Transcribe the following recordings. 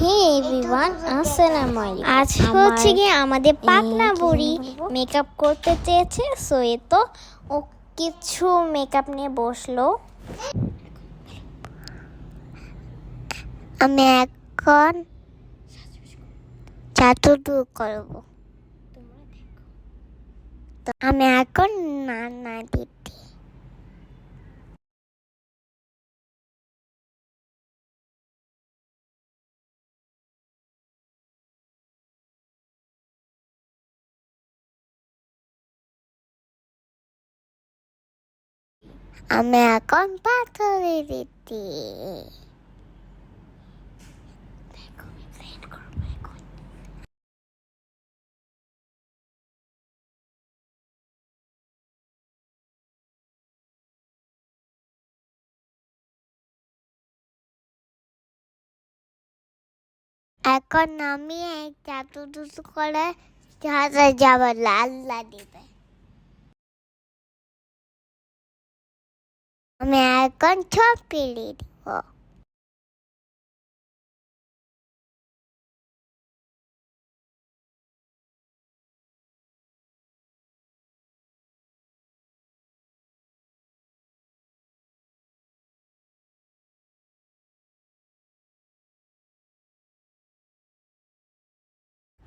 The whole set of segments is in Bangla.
হে এভরিওয়ান, আসসালামু আলাইকুম। আজ হচ্ছে গিয়ে আমাদের পাকনা বুড়ি মেকআপ করতে চেয়েছে, সো এ তো ও কিছু মেকআপ নিয়ে বসলো। আমি এখন চাতুর্দু করব। আমি এখন নানা দিদি। আমি এখন পাথরে দিদি। এখন আমি এই চাতুর্দু করে যাব লাল দিবে। আমি এখন ছপি দিব।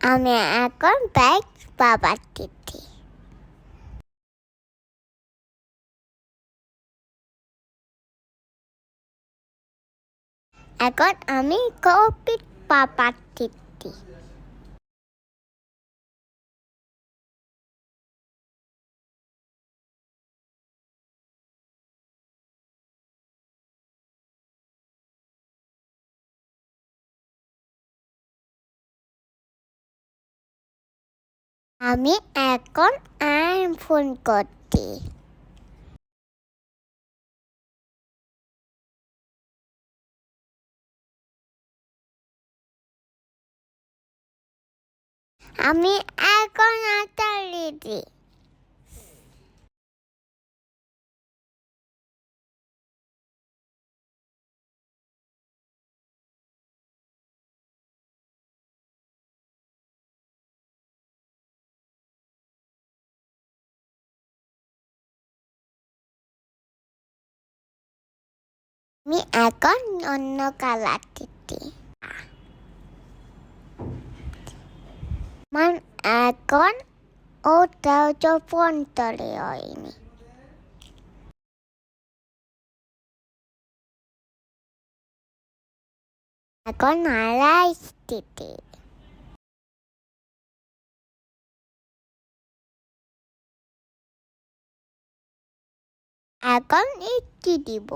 আমি এখন ব্যাগ বাবার দিদি। এখন আমি কপি বাবার দিদি। আমি এখন ফোন করছি। আমি এখন আটার দিদি। আমি এখন অন্য কালার দিদি। মান এখন ওটাও তো ফোন তলে হয়নি। এখন আড়াইশ দিদি। এখন ইটি দিব।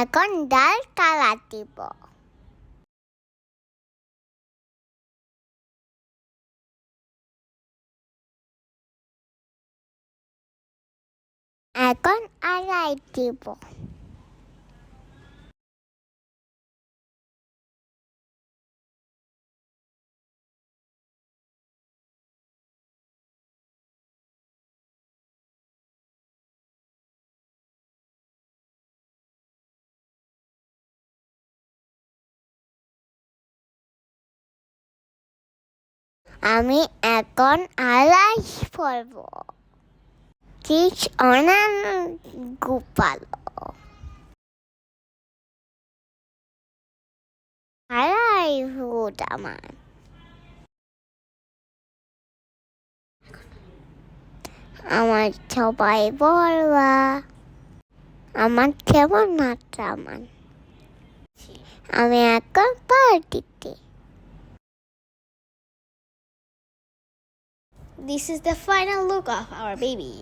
এখন ডাল কালার দিব। এখন আড়াই দিব। আমি এখন আড়াইশ পরব। ঠিক অনান গোপাল আড়াই ফুট আমার সবাই বলবা আমার কেমন নাচা আমি এখন পার্টিতে। This is the final look of our baby.